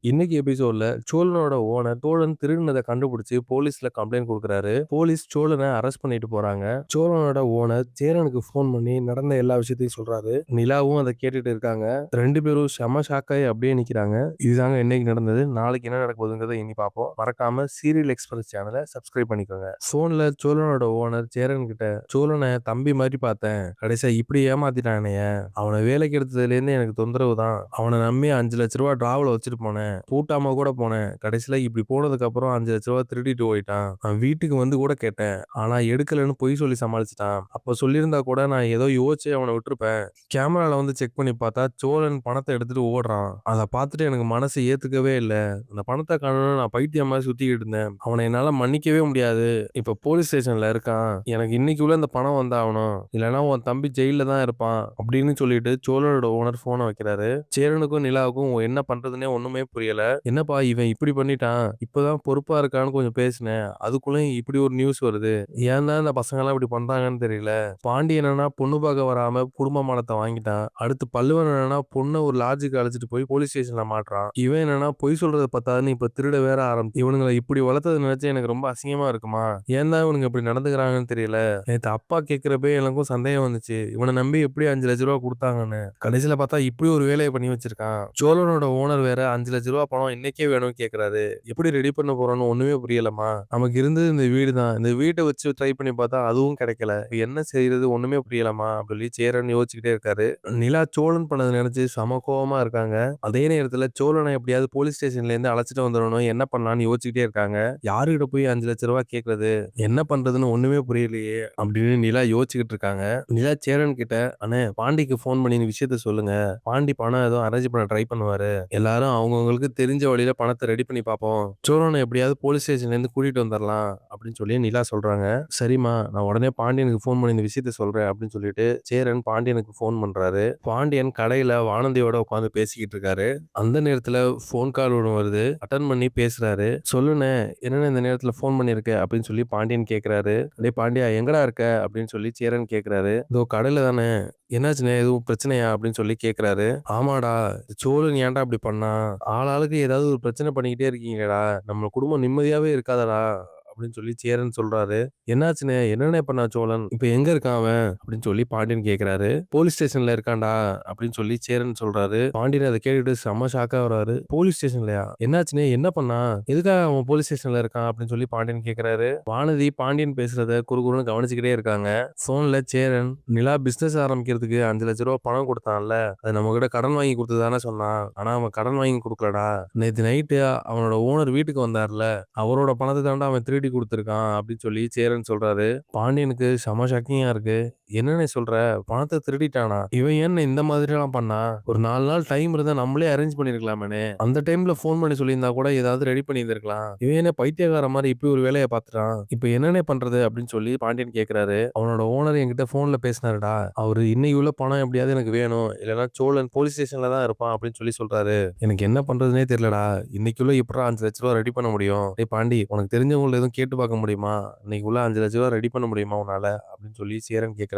இன்னைக்கு எபிசோட்ல சோழனோட ஓனர் சோழன் திருடினத கண்டுபிடிச்சு போலீஸ்ல கம்ப்ளைண்ட் கொடுக்குறாரு. போலீஸ் சோழனை அரெஸ்ட் பண்ணிட்டு போறாங்க. சோழனோட ஓனர் சேரனுக்கு ஃபோன் பண்ணி நடந்த எல்லா விஷயத்தையும் சொல்றாரு. நிலாவும் அதை கேட்டுட்டு இருக்காங்க. ரெண்டு பேரும் செம ஷாக்காய் அப்படியே நிக்கிறாங்க. இதுதாங்க இன்னைக்கு நடந்தது. நாளைக்கு என்ன நடக்க போகுதுங்கிறத இனி பார்ப்போம். மறக்காம சீரியல் எக்ஸ்பிரஸ் சேனலை சப்ஸ்கிரைப் பண்ணிக்கோங்க. போன்ல சோழனோட ஓனர் சேரன் கிட்ட, சோழனை தம்பி மாதிரி பார்த்தேன், கடைசியா இப்படி ஏமாத்திட்டானே, அவனை வேலைக்கு எடுத்ததுல இருந்து எனக்கு தொந்தரவு தான். அவனை நம்பி 5 லட்ச ரூபா டிராவல வச்சுட்டு போனேன், பூட்டாம கூட போனேன். கடைசியில இப்படி போனதுக்கு அப்புறம் 5 லட்ச ரூபா திருடிட்டு போயிட்டான். நான் வீட்டுக்கு வந்து கூட கேட்டேன், ஆனா எடுக்கலன்னு பொய் சொல்லி சமாளிச்சிட்டான். அப்ப சொல்லியிருந்தா கூட நான் ஏதோ யோசிச்சு அவனை விட்டுருப்பேன். கேமரால வந்து செக் பண்ணி பார்த்தா சோழன் பணத்தை எடுத்துட்டு ஓடுறான். அதை பார்த்துட்டு எனக்கு மனசு ஏத்துக்கவே இல்லை. அந்த பணத்தை காணணும், நான் பைத்தியம் மாதிரி சுத்திக்கிட்டு இருந்தேன். அவனை என்னால மன்னிக்கவே முடியாது. இப்ப போலீஸ் ஸ்டேஷன்ல இருக்கான். எனக்கு இன்னைக்குள்ள இந்த பணம் வந்தாகணும், இல்லைன்னா உன் தம்பி ஜெயில தான் இருப்பான் அப்படின்னு சொல்லிட்டு சோழனோட ஓனர் போனை வைக்கிறாரு. சேரனுக்கும் நிலாவுக்கும் என்ன பண்றதுன்னே ஒண்ணுமே புரியல. என்னப்பா இவன் இப்படி பண்ணிட்டான், இப்பதான் பொறுப்பா இருக்கான்னு கொஞ்சம் பேசினேன், அதுக்குள்ள இப்படி ஒரு நியூஸ் வருது. ஏன் தான் இந்த பசங்க எல்லாம் இப்படி பண்றாங்கன்னு தெரியல. பாண்டியன் என்னன்னா பொண்ணு பார்க்க வராம குடும்ப மானத்தை வாங்கிட்டான். அடுத்து பல்லுவன் என்னன்னா பொண்ணை ஒரு லாட்ஜுக்கு அழைச்சிட்டு போய் போலீஸ் ஸ்டேஷன்ல மாட்டுறான். இவன் என்னன்னா பொய் சொல்றத பத்தாதுன்னு இப்ப திருட வேற ஆரம்பிச்சு. இவனுங்களை இப்படி வளர்த்தது நினைச்சு எனக்கு ரொம்ப அசிங்கமா இருக்குமா. ஏன் தான் இவனுங்க இப்படி நடந்துக்கிறாங்கன்னு தெரியல. நேத்து அப்பா கேட்கிறப்ப எனக்கும் சந்தேகம் வந்துச்சு, இவனை நம்பி எப்படி 5 லட்ச ரூபா கொடுத்தாங்கன்னு. கடைசியில பார்த்தா இப்படி ஒரு வேலையை பண்ணி வச்சிருக்கான். சோழனோட ஓனர் வேற 5 லட்ச ரூபா பணம் இன்னைக்கே வேணும்னு கேக்குறாரு. எப்படி ரெடி பண்ண போறோம்னு ஒண்ணுமே புரியலமா. நமக்கு இருந்தது இந்த வீடு தான். இந்த வீட்டை வச்சு ட்ரை பண்ணி பார்த்தா அதுவும் கிடைக்கல. என்ன செய்யறது ஒண்ணுமே புரியலமா அப்படி சேரன் யோசிச்சுக்கிட்டே இருக்காரு. நிலா சோழன் பண்ணதை நினைச்சு சம கோவமா இருக்காங்க. அதே நேரத்துல சோழனை எப்படியாவது போலீஸ் ஸ்டேஷன்ல இருந்து அழைச்சிட்டு வந்துடணும், என்ன பண்ணலாம்னு யோசிச்சுக்கிட்டே இருக்காங்க. யாருகிட்ட போய் 5 லட்ச ரூபா கேக்குறது, என்ன பண்றதுன்னு ஒண்ணுமே புரியலையே அப்படின்னு நிலா யோசிச்சுக்கிட்டு இருக்காங்க. நிலா சேரன் கிட்ட, அண்ணே பாண்டிக்கு போன் பண்ணி இந்த விஷயத்த சொல்லுங்க, பாண்டி பணம் ஏதோ அரேஞ்ச் பண்ண ட்ரை பண்ணுவாரு, எல்லாரும் அவங்கவுங்களுக்கு தெரிஞ்ச வழியில பணத்தை ரெடி பண்ணி பார்ப்போம், சோழனை எப்படியாவது போலீஸ் ஸ்டேஷன்ல இருந்து கூட்டிட்டு வந்துடலாம் அப்படின்னு சொல்லி நிலா சொல்றாங்க. சரிம்மா, நான் உடனே பாண்டியனுக்கு போன் பண்ணி இந்த விஷயத்த சொல்றேன் அப்படின்னு சொல்லிட்டு சேரன் பாண்டியனுக்கு போன் பண்றாரு. பாண்டியன் கடையில வானதியோட உட்காந்து பேசிக்கிட்டு இருக்காரு. அந்த நேரத்துல போன் கால் ஒன்று வருது. அட்டன் பண்ணி பேசுறாரு. சொல்லுண்ணே, என்னென்ன இந்த நேரத்துல போன் பண்ணிருக்க அப்படின்னு சொல்லி பாண்டியன் கேக்குறாரு. டேய் பாண்டியா, எங்கடா இருக்க அப்படின்னு சொல்லி சேரன் கேக்குறாரு. இதோ கடையில தானே. என்னாச்சுண்ணே, எதுவும் பிரச்சனையா அப்படின்னு சொல்லி கேக்குறாரு. ஆமாடா, சோழன் ஏன்டா அப்படி பண்ணா, ஆளாளுக்கு ஏதாவது ஒரு பிரச்சனை பண்ணிக்கிட்டே இருக்கீங்கடா, நம்ம குடும்பம் நிம்மதியாவே இருக்காதடா அப்படின்னு சொல்லி சேரன் சொல்றாரு. என்னாச்சுண்ணே, என்னண்ணே பண்ணா சோழன், இப்ப எங்க இருக்கான் அவன் அப்படின்னு சொல்லி பாண்டியன் கேக்குறாரு. போலீஸ் ஸ்டேஷன்ல இருக்கான்டா அப்படின்னு சொல்லி சேரன் சொல்றாரு. பாண்டியன் அதை கேட்டுட்டு செம்ம ஷாக்கா வராரு. போலீஸ் ஸ்டேஷன்லயா, என்னாச்சுண்ணே, என்ன பண்ணா, எதுக்காக அவன் போலீஸ் ஸ்டேஷன்ல இருக்கான் அப்படின்னு சொல்லி பாண்டியன் கேக்குறாரு. வானதி பாண்டியன் பேசுறத குறுகுறுன்னு கவனிச்சுக்கிட்டே இருக்காங்க. போன்ல சேரன், நிலா பிசினஸ் ஆரம்பிக்கிறதுக்கு 5 லட்ச ரூபா பணம் கொடுத்தான்ல, அது நம்ம கிட்ட கடன் வாங்கி கொடுத்ததானே சொன்னான். ஆனா அவன் கடன் வாங்கி கொடுக்கலடா. நேத்து நைட்டு அவனோட ஓனர் வீட்டுக்கு வந்தார்ல, அவரோட பணத்தை தாண்டா அவன் திருடி கொடுத்துருக்கான் அப்படின்னு சொல்லி சேரன் சொல்றாரு. பாண்டியனுக்கு செம ஷாக்கிங்கா இருக்கு. என்னன்னு சொல்ற, பணத்தை திருடிட்டானா, இவன் என்ன இந்த மாதிரி எல்லாம் பண்ணா, ஒரு 4 நாள் டைம் இருந்தா நம்மளே அரேஞ்ச் பண்ணிருக்கலாமே, அந்த டைம்ல போன் பண்ணி சொல்லியிருந்தா கூட ஏதாவது ரெடி பண்ணி இருந்திருக்கலாம். இவன் என்ன பைத்தியக்கார மாதிரி இப்படி ஒரு வேலையை பார்த்துட்டான், இப்ப என்னன்னே பண்றது அப்படின்னு சொல்லி பாண்டியன் கேக்குறாரு. அவனோட ஓனர் என்கிட்ட போன்ல பேசினாருடா, அவரு இன்னைக்கு உள்ள பணம் எப்படியாவது எனக்கு வேணும், இல்லைன்னா சோழன் போலீஸ் ஸ்டேஷன்ல தான் இருப்பான் அப்படின்னு சொல்லி சொல்றாரு. எனக்கு என்ன பண்றதுனே தெரியலடா, இன்னைக்குள்ள எப்படா 5 லட்ச ரூபா ரெடி பண்ண முடியும். டேய் பாண்டி, உனக்கு தெரிஞ்சவங்கள எதுவும் கேட்டு பார்க்க முடியுமா, இன்னைக்குள்ள 5 லட்ச ரூபா ரெடி பண்ண முடியுமா உன்னால அப்படின்னு சொல்லி சேரன் கேக்குறாரு.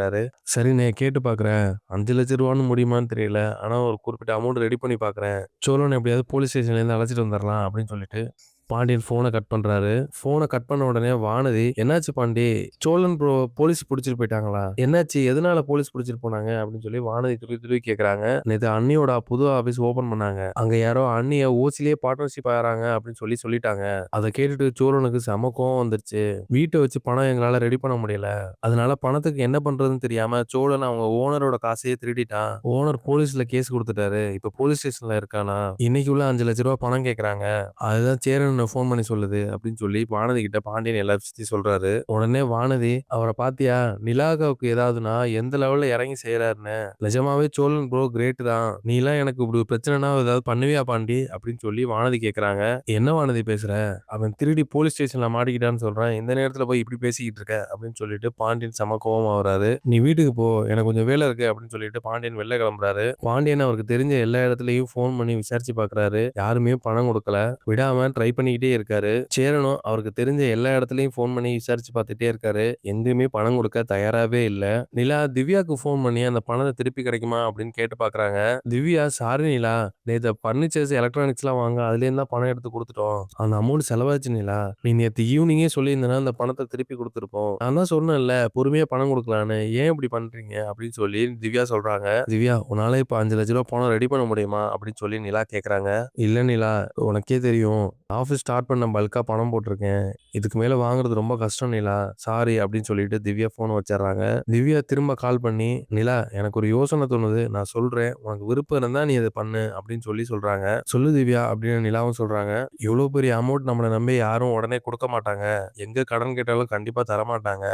சரிண்ணே, கேட்டு பாக்குறேன். 5 லட்ச ரூபான்னு முடியுமான்னு தெரியல, ஆனா ஒரு குறிப்பிட்ட அமௌண்ட் ரெடி பண்ணி பாக்குறேன். சோழன் எப்படியாவது போலீஸ் ஸ்டேஷன்ல இருந்து அழைச்சிட்டு வந்துடலாம் அப்படின்னு சொல்லிட்டு பாண்டியன் போனை கட் பண்றாரு. போனை கட் பண்ண உடனே வானதி, என்னாச்சு பாண்டி, சோழன் ப்ரோ போலீஸ் பிடிச்சிட்டு போயிட்டாங்களா, என்னாச்சு, எதனால போலீஸ் பிடிச்சிட்டு போனாங்க அப்படின்னு சொல்லி வானதி துருவி துருவி கேக்குறாங்க. நேத்து அண்ணியோட புது ஆபீஸ் ஓபன் பண்ணாங்க, அங்க யாரோ அண்ணிய ஓசிலேயே பார்ட்னர்ஷிப் ஆறாங்க அப்படின்னு சொல்லிட்டாங்க. அதை கேட்டுட்டு சோழனுக்கு செம கோவம் வந்துருச்சு. வீட்டை வச்சு பணம் எங்களால ரெடி பண்ண முடியல, அதனால பணத்துக்கு என்ன பண்றதுன்னு தெரியாம சோழன் அவங்க ஓனரோட காசையே திருடிட்டான். ஓனர் போலீஸ்ல கேஸ் கொடுத்துட்டாரு, இப்ப போலீஸ் ஸ்டேஷன்ல இருக்கானா, இன்னைக்கு உள்ள 5 லட்ச ரூபா பணம் கேக்குறாங்க, அதுதான் சேரன் ஃபோன் பண்ணி சொல்லுது அப்படின்னு சொல்லி வானதி கிட்ட பாண்டியன் எல்லா விஷயத்தையும் சொல்றாரு. உடனே வானதி, அவரை பாத்தியா, நிலாகாவுக்கு ஏதாவதுன்னா எந்த லெவல்ல இறங்கி செய்யறாருன்னு, நிஜமாவே சோழன் ப்ரோ கிரேட் தான், நீ எல்லாம் எனக்கு இப்படி ஒரு பிரச்சனைனா ஏதாவது பண்ணுவியா பாண்டி அப்படின்னு சொல்லி வானதி கேக்குறாங்க. என்ன வானதி பேசுற, அவன் திருடி போலீஸ் ஸ்டேஷன்ல மாட்டிக்கிட்டான்னு சொல்றேன், இந்த நேரத்துல போய் இப்படி பேசிக்கிட்டு இருக்க அப்படின்னு சொல்லிட்டு பாண்டியன் செம கோவமா வராரு. நீ வீட்டுக்கு போ, எனக்கு கொஞ்சம் வேலை இருக்கு அப்படின்னு சொல்லிட்டு பாண்டியன் வெளில கிளம்புறாரு. பாண்டியன் அவருக்கு தெரிஞ்ச எல்லா இடத்துலயும் போன் பண்ணி விசாரிச்சு பாக்குறாரு, யாருமே பணம் கொடுக்கல. விடாம ட்ரை பண்ணி பண்ணிக்கிட்டே இருக்காரு. சேரனும் அவருக்கு தெரிஞ்ச எல்லா இடத்துலயும் ஃபோன் பண்ணி விசாரிச்சு பார்த்துட்டே இருக்காரு. எங்கேயுமே பணம் குடுக்க தயாராவே இல்ல. நிலா திவ்யாக்கு ஃபோன் பண்ணி அந்த பணத்த திருப்பி கிடைக்குமா அப்படின்னு கேட்டு பார்க்குறாங்க. திவ்யா, "சாரி நிலா. நேத்து பர்னிச்சர்ஸ், எலக்ட்ரானிக்ஸ்லாம் வாங்க அதுலேருந்து தான் பணம் எடுத்து குடுத்துட்டோம். அந்த அமௌண்ட் செலவாச்சு நிலா. நீ நேத்து ஈவினிங்கே சொல்லியிருந்தேன்னா அந்த பணத்த திருப்பி குடுத்துருப்போம். நான் தான் சொன்னேன்ல பொறுமையா பணம் குடுக்கலான்னு. ஏன் இப்படி பண்றீங்க?" அப்படின்னு சொல்லி திவ்யா சொல்றாங்க. திவ்யா, "உன்னால இப்ப ₹5,00,000 பணம் ரெடி பண்ண முடியுமா?" அப்படின்னு சொல்லி நிலா கேட்குறாங்க. "இல்ல நிலா, உனக்கே தெரியும். ஆஃபீஸ் ஸ்டார்ட் பண்ண பல்க்கா பணம் போட்டிருக்கேன். இதுக்கு மேல வாங்குறது ரொம்ப கஷ்டம் நிலா. சாரி" அப்படின்னு சொல்லிட்டு திவ்யா ஃபோன வச்சர்றாங்க. திவ்யா திரும்ப கால் பண்ணி, "நிலா, எனக்கு ஒரு யோசனை தோணுது. நான் சொல்றேன். உனக்கு விருப்பம் இருந்தா நீ அத பண்ணு" அப்படின்னு சொல்றாங்க. "சொல்லு திவ்யா" அப்படின்னு நிலாவும் சொல்றாங்க. "இவ்ளோ பெரிய அமௌண்ட் நம்மள நம்பி யாரும் உடனே குடுக்க மாட்டாங்க. எங்க கடன் கேட்டாலும் கண்டிப்பா தரமாட்டாங்க.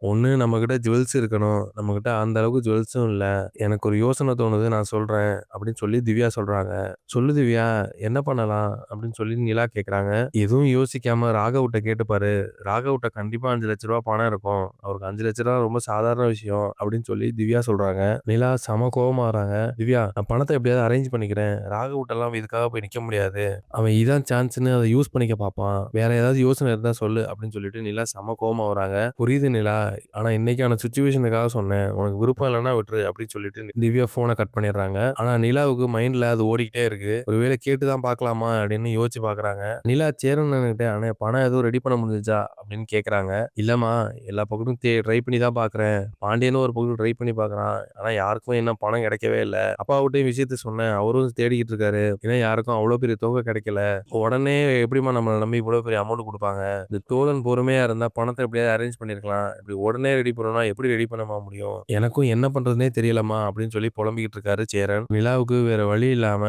ஒண்ணு நம்மகிட்ட ஜுவல்ஸ் இருக்கணும். நம்மகிட்ட அந்த அளவுக்கு ஜுவல்ஸும் இல்ல. எனக்கு ஒரு யோசனை தோணுது நான் சொல்றேன்" அப்படின்னு சொல்லி திவ்யா சொல்றாங்க. "சொல்லு திவ்யா, என்ன பண்ணலாம்?" அப்படின்னு சொல்லி நிலா கேட்குறாங்க. எதுவும் யோசிக்காம ராகவ்ட்ட கேட்டு பாரு. ராகவ்ட்ட கண்டிப்பா ₹5,00,000 பணம் இருக்கும். அவருக்கு ₹5,00,000 ரொம்ப சாதாரண விஷயம் அப்படின்னு சொல்லி திவ்யா சொல்றாங்க. நிலா செம கோவமாகறாங்க. "திவ்யா, நான் பணத்த எப்படியாவது அரேஞ்ச் பண்ணிக்கிறேன். ராகவ்ட்டலாம் இதுக்காக போய் நிக்க முடியாது. அவன் இதான் சான்ஸ்ன்னு அத யூஸ் பண்ணிக்க பார்ப்பான். வேற ஏதாவது யோசனை இருந்தா சொல்லு" அப்படின்னு சொல்லிட்டு நிலா செம கோவமா வராங்க. "புரியுது நிலா. ஆனா இன்னைக்கான சிச்சுவேஷனுக்காக சொன்னேன். உனக்கு விருப்பம் இல்லன்னா விட்டுரு" அப்படின்னு சொல்லிட்டு திவ்யா ஃபோன கட் பண்ணிடுறாங்க. ஆனா நிலாவுக்கு மைண்ட்ல அது ஓடிக்கிட்டே இருக்கு. ஒருவேளை கேட்டு தான் பார்க்கலாமா அப்படின்னு யோசிச்சு பார்க்குறாங்க. நிலா சேரன் அண்ணன்கிட்ட, "அண்ணே, பணம் எதுவும் ரெடி பண்ண முடிஞ்சுச்சா?" அப்படின்னு கேட்குறாங்க. "இல்லம்மா, எல்லா பக்கமும் ட்ரை பண்ணி தான் பார்க்குறேன். பாண்டியனும் ஒரு பக்கம் ட்ரை பண்ணி பார்க்குறான். ஆனா யாருக்குமே இன்னும் பணம் கிடைக்கவே இல்ல. அப்பாவுட்டயும் விஷயத்த சொன்னேன். அவரும் தேடிக்கிட்டு இருக்காரு. ஏன்னா யாருக்கும் அவ்வளோ பெரிய தொகை கிடைக்கல. உடனே எப்படிம்மா நம்மள நம்பி இவ்வளோ பெரிய அமௌண்ட் குடுப்பாங்க? இந்த தோழன் பொறுமையா இருந்தா பணத்த எப்படியாவது அரேஞ்ச் பண்ணியிருக்கலாம். இப்படி உடனே ரெடி பண்ணணும்னா எப்படி ரெடி பண்ணமா முடியும்? எனக்கும் என்ன பண்றதுன்னே தெரியலம்மா" அப்படின்னு சொல்லி புலம்பிக்கிட்டு இருக்காரு சேரன். நிலாவுக்கு வேற வழி இல்லாம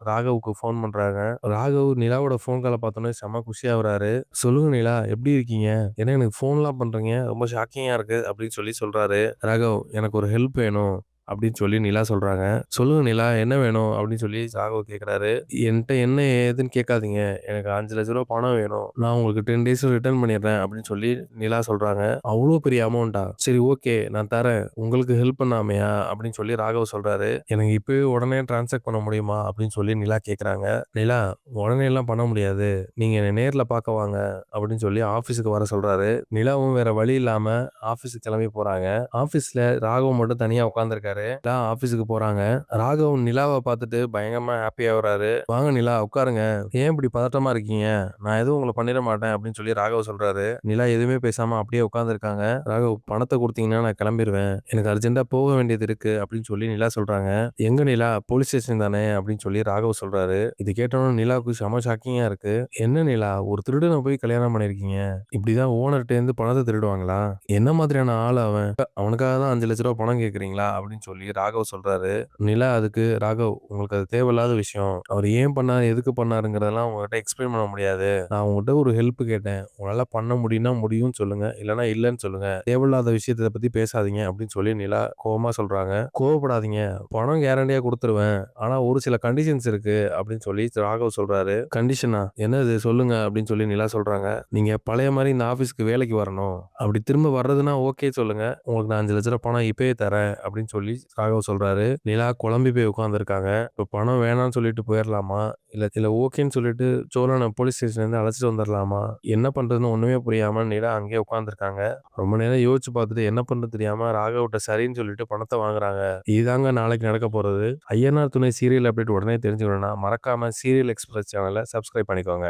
ராகவுக்கு ஃபோன் பண்றாங்க. ராகவ் நிலாவோட ஃபோன் கால பார்த்தோனே செம்ம குஷியாகுறாரு. "சொல்லுங்க நிலா, எப்படி இருக்கீங்க? என்ன எனக்கு ஃபோன்லாம் பண்றீங்க? ரொம்ப ஷாக்கிங்கா இருக்கு" அப்படின்னு சொல்றாரு. "ராகவ், எனக்கு ஒரு ஹெல்ப் வேணும்" அப்படின்னு சொல்லி நிலா சொல்றாங்க. "சொல்லுங்க நிலா, என்ன வேணும்?" அப்படின்னு சொல்லி ராகவ் கேட்குறாரு. "என்ட்ட என்ன ஏதுன்னு கேட்காதீங்க. எனக்கு ₹5,00,000 பணம் வேணும். நான் உங்களுக்கு 10 டேஸ்ல ரிட்டர்ன் பண்ணிடுறேன்" அப்படின்னு சொல்லி நிலா சொல்றாங்க. "அவ்ளோ பெரிய அமௌண்ட்டா? சரி, ஓகே, நான் தரேன். உங்களுக்கு ஹெல்ப் பண்ணாமயா?" அப்படின்னு சொல்லி ராகவ் சொல்றாரு. "எனக்கு இப்பவே உடனே ட்ரான்ஸ்ஃபர் பண்ண முடியுமா?" அப்படின்னு சொல்லி நிலா கேட்குறாங்க. நிலா, "உடனேலாம் பண்ண முடியாது. நீங்க என்ன நேர்ல பார்க்க வாங்க" அப்படின்னு சொல்லி ஆஃபீஸுக்கு வர சொல்றாரு. நிலாவும் வேற வழி இல்லாம ஆஃபீஸுக்கு கிளம்பி போறாங்க. ஆஃபீஸ்ல ராகவ் மட்டும் தனியா உட்கார்ந்திருக்காரு. நிலா ஆஃபீஸுக்கு போறாங்க. ராகவ் நிலாவ பார்த்துட்டு பயங்கரமா ஹாப்பி ஆகுறாரு. "வாங்க நிலா, உட்காருங்க. ஏன் இப்படி பதட்டமா இருக்கீங்க? நான் எதுவும் உங்கள பண்ணிட மாட்டேன்" அப்படின்னு சொல்லி ராகவ் சொல்றாரு. நிலா எதுவுமே பேசாம அப்படியே உட்கார்ந்திருக்காங்க. "ராகவ், பணத்த குடுத்தீங்கன்னா நான் கிளம்பிருவேன். எனக்கு அர்ஜென்ட்டா போக வேண்டியது இருக்கு" அப்படின்னு சொல்லி நிலா சொல்றாங்க. "எங்க நிலா? போலீஸ் ஸ்டேஷன் தானே" அப்படின்னு சொல்லி ராகவ் சொல்றாரு. இது கேட்டோனே நிலாவுக்கு செம ஷாக்கிங்கா இருக்கு. "என்ன நிலா, ஒரு திருடன போய் கல்யாணம் பண்ணியிருக்கீங்க. இப்படிதான் ஓனர்ட்ட பணத்த திருடுவாங்களா? என்ன மாதிரியான ஆளு அவன்? அவனுக்காக தான் ₹5,00,000 பணம் கேட்கிறீங்களா?" அப்படின்னு சொல்லி ராகவ் சொல்றாரு. நிலா அதுக்கு, "ராகவ், உங்களுக்கு அது தேவையில்லாத விஷயம். அவர் ஏன் பண்ணாரு, எதுக்கு பண்ணாருங்கிறதெல்லாம் உங்ககிட்ட எக்ஸ்பிளைன் பண்ண முடியாது. நான் உங்ககிட்ட ஒரு ஹெல்ப் கேட்டேன். உங்களால பண்ண முடியும்னா முடியும்னு சொல்லுங்க. இல்லன்னா இல்லன்னு சொல்லுங்க. தேவையில்லாத விஷயத்த பத்தி பேசாதீங்க" அப்படின்னு சொல்லி நிலா கோவமா சொல்றாங்க. "கோவப்படாதீங்க. பணம் கேரண்டியா குடுத்துருவேன். ஆனா ஒரு சில கண்டிஷன்ஸ் இருக்கு" அப்படின்னு சொல்லி ராகவ் சொல்றாரு. "கண்டிஷனா? என்னது சொல்லுங்க" அப்படின்னு சொல்லி நிலா சொல்றாங்க. "நீங்க பழைய மாரி இந்த ஆஃபீஸ்க்கு வேலைக்கு வரணும். அப்படி திரும்ப வர்றதுன்னா ஓகே சொல்லுங்க. உங்களுக்கு நான் ₹5,00,000 பணம் இப்பயே தரேன்" அப்படின்னு சொல்லி ராகவ் சொல்றாரு. நிலா குழம்பி போய் உட்கார்ந்திருக்காங்க. இப்ப பணம் வேணாம்னு சொல்லிட்டு போயிரலாமா? இல்ல இல்ல ஓகேன்னு சொல்லிட்டு சோழன போலீஸ் ஸ்டேஷன்லேருந்து அழைச்சிட்டு வந்துரலாமா? என்ன பண்றதுன்னு ஒண்ணுமே புரியாம நிலா அங்கேயே உட்கார்ந்திருக்காங்க. ரொம்ப நேரம் யோசிச்சு பார்த்துட்டு என்ன பண்றது தெரியாம ராகவ்ட்ட சரின்னு சொல்லிட்டு பணத்த வாங்குறாங்க. இதுதாங்க நாளைக்கு நடக்க போறது. ஐயனார் துணை சீரியல் அப்டேட் உடனே தெரிஞ்சுக்கணும்னா மறக்காம சீரியல் எக்ஸ்பிரஸ் சேனல சப்ஸ்கிரைப் பண்ணிக்கோங்க.